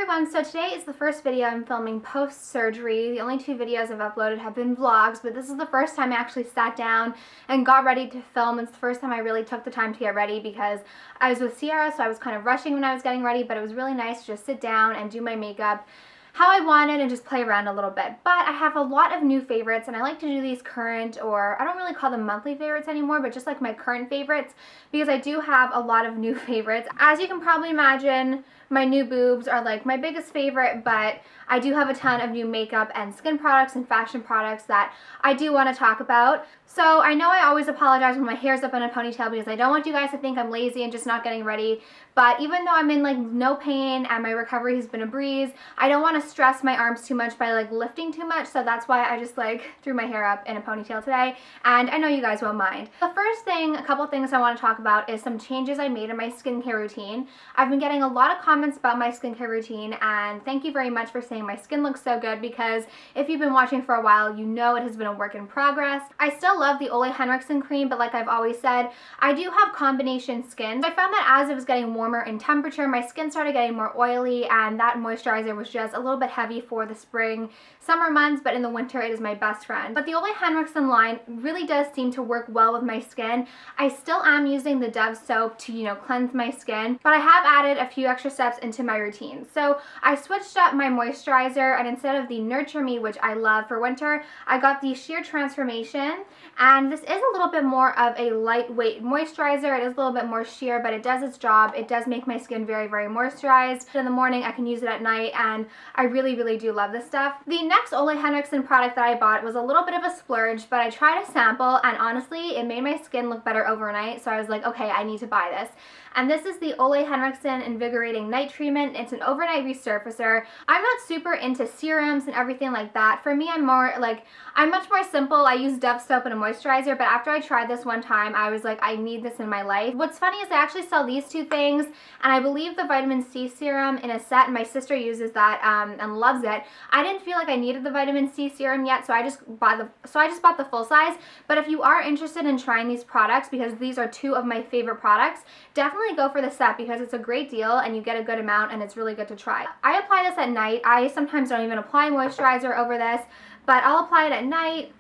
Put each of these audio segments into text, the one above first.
everyone, so today is the first video I'm filming post-surgery. The only two videos I've uploaded have been vlogs, but this is the first time I actually sat down and got ready to film. It's the first time I really took the time to get ready because I was with Sierra, so I was kind of rushing when I was getting ready, but it was really nice to just sit down and do my makeup how I wanted and just play around a little bit. But I have a lot of new favorites, and I like to do these current, or I don't really call them monthly favorites anymore, but just like my current favorites, because I do have a lot of new favorites. As you can probably imagine, my new boobs are like my biggest favorite, but I do have a ton of new makeup and skin products and fashion products that I do want to talk about. So I know I always apologize when my hair's up in a ponytail because I don't want you guys to think I'm lazy and just not getting ready. But even though I'm in like no pain and my recovery has been a breeze, I don't want to stress my arms too much by like lifting too much. So that's why I just like threw my hair up in a ponytail today. And I know you guys won't mind. The first thing, a couple things I want to talk about is some changes I made in my skincare routine. I've been getting a lot of comments about my skincare routine, and thank you very much for saying my skin looks so good, because if you've been watching for a while, you know it has been a work in progress. I still love the Ole Henriksen cream, but like I've always said, I do have combination skin. So I found that as it was getting warmer in temperature, my skin started getting more oily, and that moisturizer was just a little bit heavy for the spring, summer months, but in the winter it is my best friend. But the Ole Henriksen line really does seem to work well with my skin. I still am using the Dove soap to, cleanse my skin, but I have added a few extra steps into my routine. So I switched up my moisturizer, and instead of the Nurture Me, which I love for winter, I got the Sheer Transformation, and this is a little bit more of a lightweight moisturizer. It is a little bit more sheer, but it does its job. It does make my skin very, very moisturized. In the morning, I can use it at night, and I really, really do love this stuff. The next Ole Henriksen product that I bought was a little bit of a splurge, but I tried a sample, and honestly, it made my skin look better overnight, so I was like, okay, I need to buy this. And this is the Ole Henriksen Invigorating Night Treatment. It's an overnight resurfacer. I'm not super into serums and everything like that. For me, I'm much more simple. I use Dove soap and a moisturizer, but after I tried this one time, I was like, I need this in my life. What's funny is I actually sell these two things, and I believe the vitamin C serum in a set, and my sister uses that and loves it. I didn't feel like I needed the vitamin C serum yet, so I just bought the full size. But if you are interested in trying these products, because these are two of my favorite products, definitely go for the set because it's a great deal and you get a good amount and it's really good to try. I apply this at night. I sometimes don't even apply moisturizer over this, but I'll apply it at night.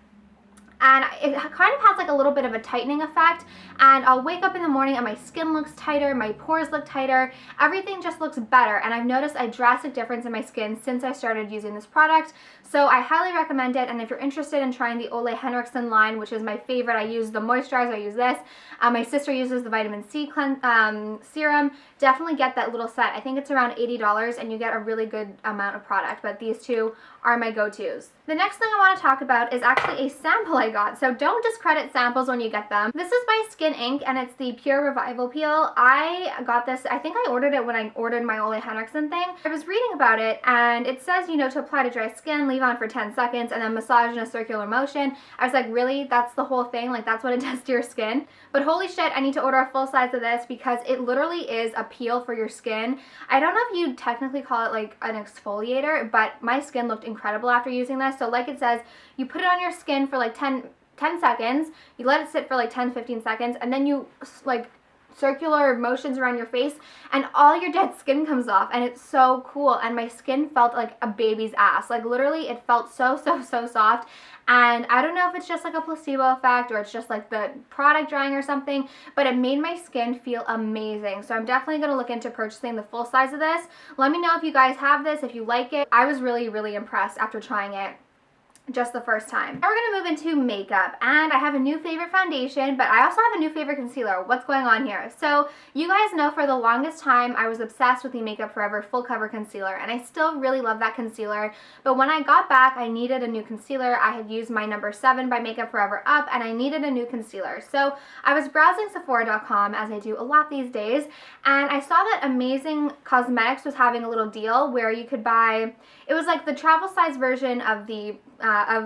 And it kind of has like a little bit of a tightening effect, and I'll wake up in the morning and my skin looks tighter, my pores look tighter, everything just looks better, and I've noticed a drastic difference in my skin since I started using this product. So I highly recommend it, and if you're interested in trying the Ole Henriksen line, which is my favorite, I use the moisturizer, I use this, my sister uses the vitamin C serum, definitely get that little set. I think it's around $80 and you get a really good amount of product, but these two are my go-tos. The next thing I want to talk about is actually a sample I got, so don't discredit samples when you get them. This is by Skin Inc, and it's the Pure Revival Peel. I got this, I think I ordered it when I ordered my Ole Henriksen thing. I was reading about it, and it says, to apply to dry skin, leave on for 10 seconds, and then massage in a circular motion. I was like, really? That's the whole thing? Like, that's what it does to your skin? But holy shit, I need to order a full size of this because it literally is a peel for your skin. I don't know if you'd technically call it like an exfoliator, but my skin looked incredible after using this. So like it says, you put it on your skin for like 10 seconds, you let it sit for like 10-15 seconds, and then you like circular motions around your face and all your dead skin comes off, and it's so cool. And my skin felt like a baby's ass. Like literally it felt so soft, and I don't know if it's just like a placebo effect or it's just like the product drying or something, but it made my skin feel amazing. So I'm definitely going to look into purchasing the full size of this. Let me know if you guys have this, if you like it. I was really impressed after trying it just the first time. Now we're going to move into makeup, and I have a new favorite foundation, but I also have a new favorite concealer. What's going on here? So you guys know for the longest time I was obsessed with the Makeup Forever Full Cover Concealer, and I still really love that concealer, but when I got back I needed a new concealer. I had used my number 7 by Makeup Forever up, and I needed a new concealer. So I was browsing Sephora.com, as I do a lot these days, and I saw that Amazing Cosmetics was having a little deal where you could buy, it was like the travel size version of the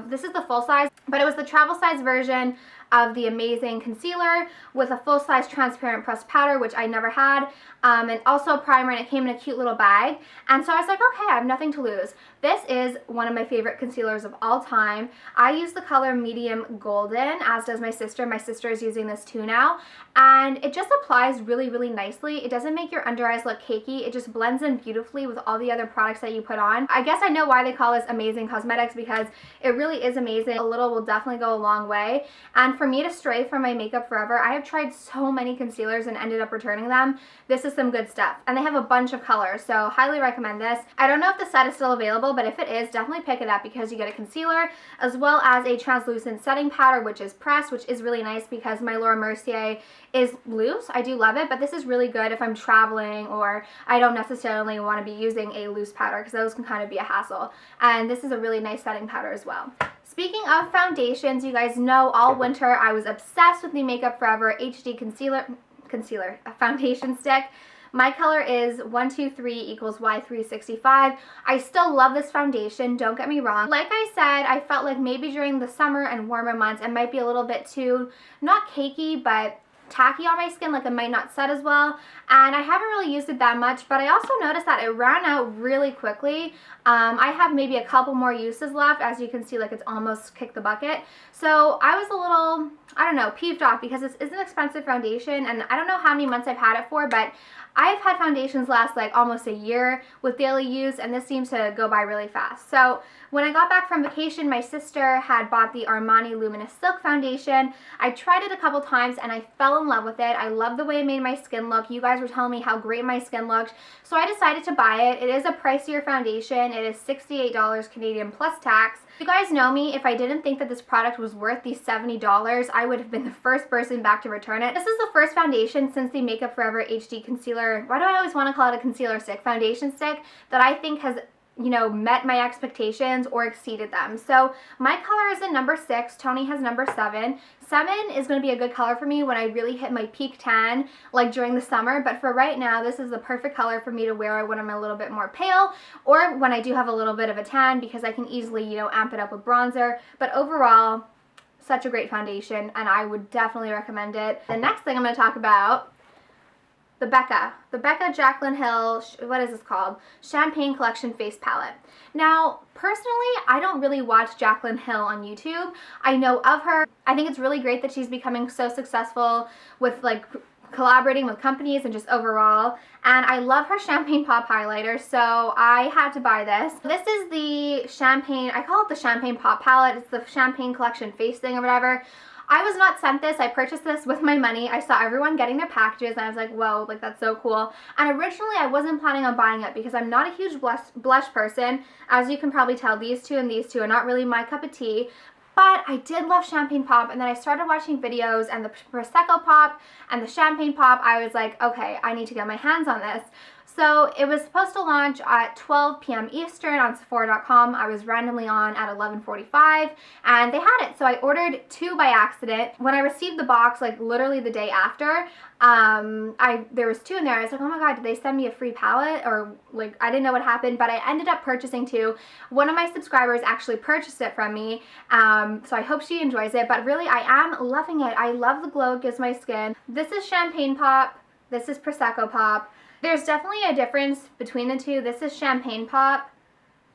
this is the full size, but it was the travel size version of the amazing concealer with a full-size transparent pressed powder, which I never had, and also a primer, and it came in a cute little bag. And so I was like, okay, I have nothing to lose. This is one of my favorite concealers of all time. I use the color medium golden, as does my sister. My sister is using this too now, and it just applies really, really nicely. It doesn't make your under eyes look cakey. It just blends in beautifully with all the other products that you put on. I guess I know why they call this Amazing Cosmetics, because it really is amazing. A little will definitely go a long way. And for me to stray from my makeup forever, I have tried so many concealers and ended up returning them. This is some good stuff. And they have a bunch of colors, so highly recommend this. I don't know if the set is still available, but if it is, definitely pick it up because you get a concealer as well as a translucent setting powder, which is pressed, which is really nice because my Laura Mercier is loose. I do love it, but this is really good if I'm traveling or I don't necessarily want to be using a loose powder, because those can kind of be a hassle. And this is a really nice setting powder as well. Speaking of foundations, you guys know all winter I was obsessed with the Makeup Forever HD foundation stick. My color is 123 equals Y365. I still love this foundation, don't get me wrong. Like I said, I felt like maybe during the summer and warmer months it might be a little bit too, not cakey, but tacky on my skin, like it might not set as well, and I haven't really used it that much, but I also noticed that it ran out really quickly. I have maybe a couple more uses left. As you can see, like it's almost kicked the bucket. So I was a little, I don't know, peeved off because this is an expensive foundation, and I don't know how many months I've had it for, but I've had foundations last like almost a year with daily use, and this seems to go by really fast. So when I got back from vacation, my sister had bought the Armani Luminous Silk Foundation. I tried it a couple times and I fell in love with it. I love the way it made my skin look. You guys were telling me how great my skin looked, so I decided to buy it. It is a pricier foundation. It is $68 Canadian plus tax. You guys know me. If I didn't think that this product was worth these $70, I would have been the first person back to return it. This is the first foundation since the Makeup Forever HD Concealer, why do I always want to call it a concealer stick, foundation stick, that I think has, you know, met my expectations or exceeded them. So my color is in number 6. Tony has number 7. 7 is going to be a good color for me when I really hit my peak tan, like during the summer. But for right now, this is the perfect color for me to wear when I'm a little bit more pale or when I do have a little bit of a tan, because I can easily, you know, amp it up with bronzer. But overall, such a great foundation, and I would definitely recommend it. The next thing I'm going to talk about, the Becca Jaclyn Hill, what is this called? Champagne Collection Face Palette. Now, personally, I don't really watch Jaclyn Hill on YouTube. I know of her. I think it's really great that she's becoming so successful with like collaborating with companies and just overall. And I love her Champagne Pop highlighter, so I had to buy this. This is the Champagne, I call it the Champagne Pop palette. It's the Champagne Collection face thing or whatever. I was not sent this. I purchased this with my money. I saw everyone getting their packages and I was like, whoa, like that's so cool. And originally I wasn't planning on buying it because I'm not a huge blush person. As you can probably tell, these two and these two are not really my cup of tea. But I did love Champagne Pop, and then I started watching videos, and the Prosecco Pop and the Champagne Pop, I was like, okay, I need to get my hands on this. So it was supposed to launch at 12 p.m. Eastern on Sephora.com. I was randomly on at 11:45 and they had it. So I ordered 2 by accident. When I received the box, like literally the day after, there was 2 in there. I was like, oh my god, did they send me a free palette? Or like, I didn't know what happened, but I ended up purchasing 2. One of my subscribers actually purchased it from me, so I hope she enjoys it. But really, I am loving it. I love the glow it gives my skin. This is Champagne Pop. This is Prosecco Pop. There's definitely a difference between the two. This is Champagne Pop,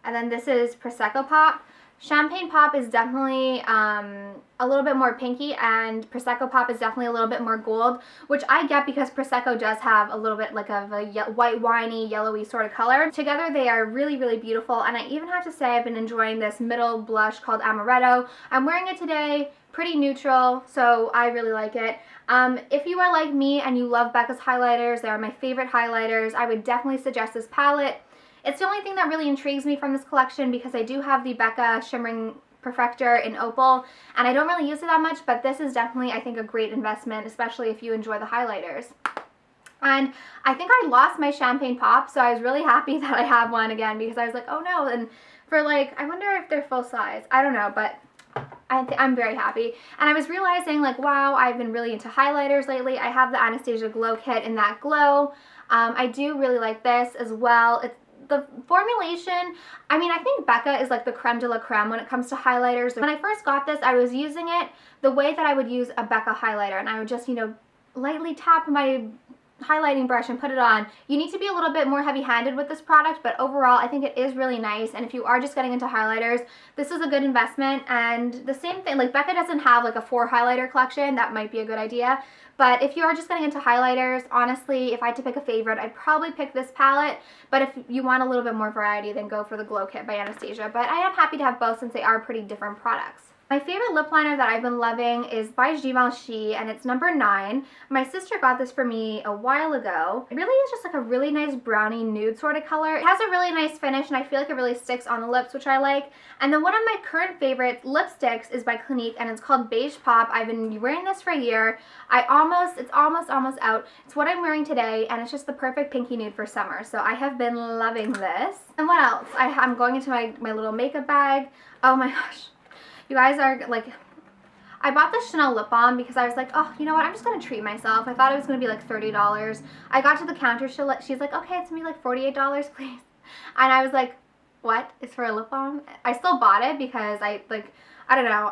and then this is Prosecco Pop. Champagne Pop is definitely a little bit more pinky, and Prosecco Pop is definitely a little bit more gold, which I get because Prosecco does have a little bit like of a white winey, yellowy sort of color. Together they are really, really beautiful, and I even have to say I've been enjoying this middle blush called Amaretto. I'm wearing it today, pretty neutral, so I really like it. If you are like me and you love Becca's highlighters, they are my favorite highlighters, I would definitely suggest this palette. It's the only thing that really intrigues me from this collection because I do have the Becca Shimmering Perfector in Opal, and I don't really use it that much, but this is definitely, I think, a great investment, especially if you enjoy the highlighters. And I think I lost my Champagne Pop, so I was really happy that I have one again because I was like, oh no, and for like, I wonder if they're full size. I don't know, but I'm very happy. And I was realizing like, wow, I've been really into highlighters lately. I have the Anastasia Glow Kit in that glow. I do really like this as well. the formulation, I mean, I think Becca is like the creme de la creme when it comes to highlighters. When I first got this, I was using it the way that I would use a Becca highlighter, and I would just, you know, lightly tap my highlighting brush and put it on. You need to be a little bit more heavy-handed with this product, but overall I think it is really nice, and if you are just getting into highlighters, this is a good investment. And the same thing, like Becca doesn't have like a 4 highlighter collection. That might be a good idea, but if you are just getting into highlighters, honestly, if I had to pick a favorite, I'd probably pick this palette. But if you want a little bit more variety, then go for the Glow Kit by Anastasia. But I am happy to have both since they are pretty different products. My favorite lip liner that I've been loving is by Givenchy, and it's number 9. My sister got this for me a while ago. It really is just like a really nice brownie nude sort of color. It has a really nice finish, and I feel like it really sticks on the lips, which I like. And then one of my current favorite lipsticks is by Clinique, and it's called Beige Pop. I've been wearing this for a year. It's almost out. It's what I'm wearing today, and it's just the perfect pinky nude for summer. So I have been loving this. And what else? I'm going into my little makeup bag. Oh my gosh. You guys are like, I bought this Chanel lip balm because I was like, oh, you know what, I'm just going to treat myself. I thought it was going to be like $30. I got to the counter, she's like, okay, it's going to be like $48, please. And I was like, what? It's for a lip balm? I still bought it because I don't know,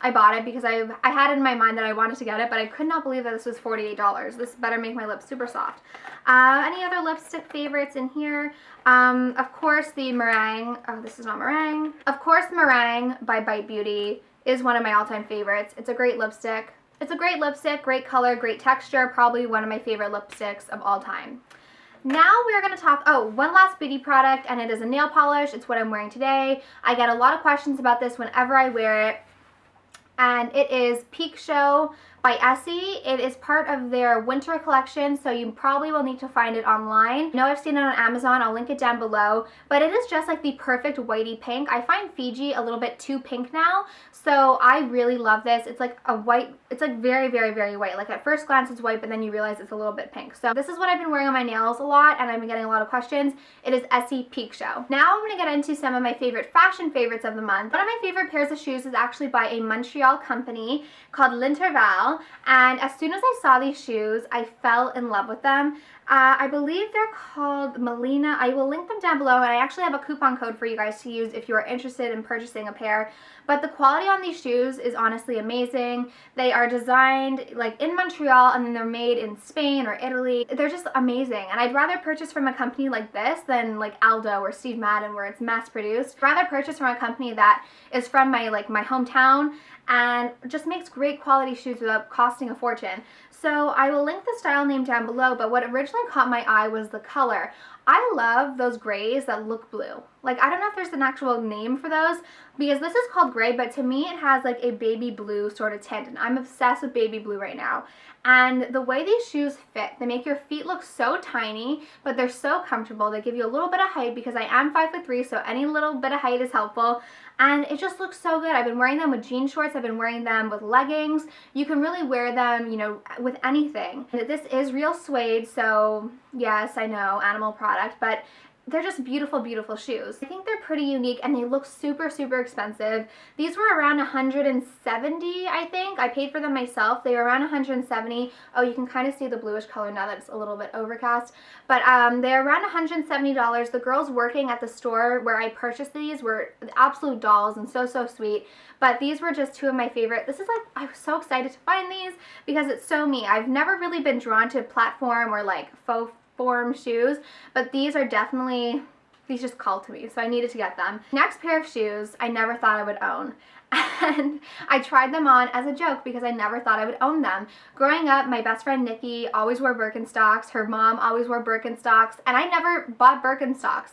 I bought it because I had it in my mind that I wanted to get it, but I could not believe that this was $48. This better make my lips super soft. Any other lipstick favorites in here? Of course the Meringue. Oh, this is not Meringue. Of course Meringue by Bite Beauty is one of my all-time favorites. It's a great lipstick. It's a great lipstick, great color, great texture, probably one of my favorite lipsticks of all time. Now we are going to talk, one last beauty product, and it is a nail polish. It's what I'm wearing today. I get a lot of questions about this whenever I wear it. And it is Peak Show by Essie. It is part of their winter collection, so you probably will need to find it online. I know I've seen it on Amazon. I'll link it down below, but it is just like the perfect whitey pink. I find Fiji a little bit too pink now, so I really love this. It's like a white, it's like very, very, very white. Like at first glance it's white, but then you realize it's a little bit pink. So this is what I've been wearing on my nails a lot, and I've been getting a lot of questions. It is Essie Peak Show. Now I'm going to get into some of my favorite fashion favorites of the month. One of my favorite pairs of shoes is actually by a Montreal company called L'Intervalle, and as soon as I saw these shoes, I fell in love with them. I believe they're called Melina. I will link them down below, and I actually have a coupon code for you guys to use if you are interested in purchasing a pair. But the quality on these shoes is honestly amazing. They are designed like in Montreal, and then they're made in Spain or Italy. They're just amazing, and I'd rather purchase from a company like this than like Aldo or Steve Madden where it's mass produced. I'd rather purchase from a company that is from my hometown and just makes great quality shoes without costing a fortune. So I will link the style name down below, but what originally caught my eye was the color. I love those grays that look blue. Like, I don't know if there's an actual name for those, because this is called gray, but to me it has like a baby blue sort of tint, and I'm obsessed with baby blue right now. And the way these shoes fit, they make your feet look so tiny, but they're so comfortable. They give you a little bit of height because I am 5'3", so any little bit of height is helpful. And it just looks so good. I've been wearing them with jean shorts. I've been wearing them with leggings. You can really wear them, you know, with anything. This is real suede, so yes, I know, animal product, but they're just beautiful, beautiful shoes. I think they're pretty unique, and they look super, super expensive. These were around $170, I think. I paid for them myself. They were around $170. Oh, you can kind of see the bluish color now that it's a little bit overcast. But they're around $170. The girls working at the store where I purchased these were absolute dolls and so, so sweet. But these were just two of my favorite. This is like, I was so excited to find these because it's so me. I've never really been drawn to platform or like faux form shoes, but these are definitely, these just called to me, so I needed to get them. Next pair of shoes I never thought I would own, and I tried them on as a joke because I never thought I would own them. Growing up, my best friend Nikki always wore Birkenstocks, her mom always wore Birkenstocks, and I never bought Birkenstocks.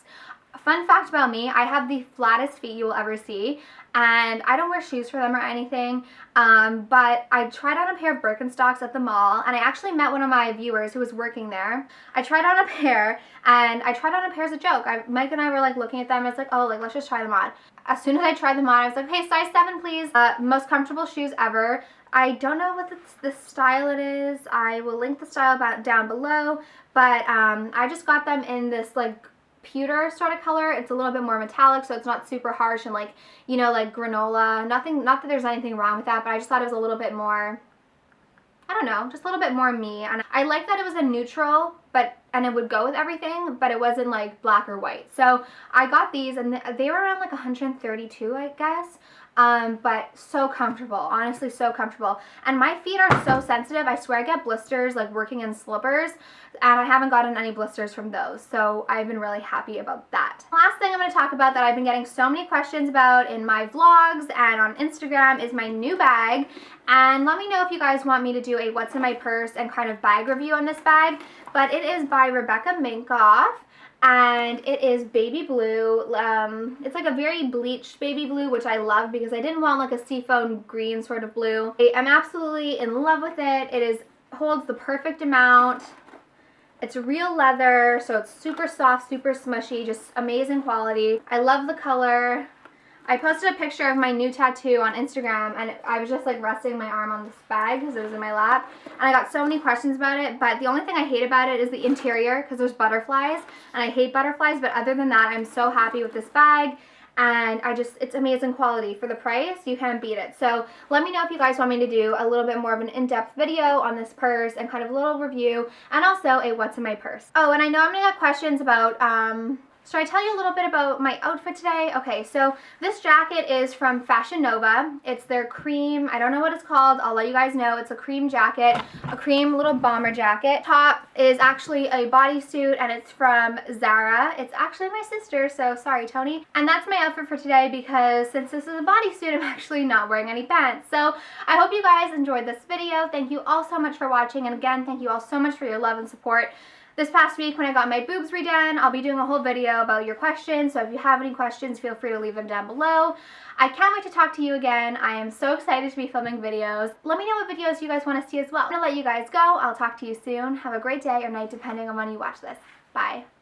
Fun fact about me, I have the flattest feet you will ever see, and I don't wear shoes for them or anything, but I tried on a pair of Birkenstocks at the mall, and I actually met one of my viewers who was working there. I tried on a pair, and I tried on a pair as a joke. Mike and I were like looking at them, and it's like, oh, like let's just try them on. As soon as I tried them on, I was like, hey, size 7 please. Most comfortable shoes ever. I don't know what the style it is. I will link the style down below, but I just got them in this like pewter sort of color. It's a little bit more metallic, so it's not super harsh and like, you know, like granola. Nothing, not that there's anything wrong with that, but I just thought it was a little bit more, I don't know, just a little bit more me. And I like that it was a neutral, but and it would go with everything, but it wasn't like black or white. So I got these, and they were around like 132, I guess. But so comfortable, honestly, so comfortable. And my feet are so sensitive. I swear I get blisters like working in slippers, and I haven't gotten any blisters from those. So I've been really happy about that. The last thing I'm going to talk about that I've been getting so many questions about in my vlogs and on Instagram is my new bag. And let me know if you guys want me to do a what's in my purse and kind of bag review on this bag. But it is by Minkoff. And it is baby blue. It's like a very bleached baby blue, which I love because I didn't want like a seafoam green sort of blue. I'm absolutely in love with it. It holds the perfect amount. It's real leather, so it's super soft, super smushy, just amazing quality. I love the color. I posted a picture of my new tattoo on Instagram, and I was just like resting my arm on this bag because it was in my lap, and I got so many questions about it. But the only thing I hate about it is the interior, because there's butterflies, and I hate butterflies. But other than that, I'm so happy with this bag, and it's amazing quality. For the price, you can't beat it. So let me know if you guys want me to do a little bit more of an in-depth video on this purse and kind of a little review, and also a what's in my purse. Oh, and I know I'm gonna get questions about should I tell you a little bit about my outfit today? Okay, so this jacket is from Fashion Nova. It's their cream, I don't know what it's called, I'll let you guys know. It's a cream jacket, a cream little bomber jacket. Top is actually a bodysuit, and it's from Zara. It's actually my sister, so sorry, Tony. And that's my outfit for today, because since this is a bodysuit, I'm actually not wearing any pants. So I hope you guys enjoyed this video. Thank you all so much for watching, and again, thank you all so much for your love and support. This past week when I got my boobs redone, I'll be doing a whole video about your questions, so if you have any questions, feel free to leave them down below. I can't wait to talk to you again. I am so excited to be filming videos. Let me know what videos you guys want to see as well. I'm going to let you guys go. I'll talk to you soon. Have a great day or night depending on when you watch this. Bye.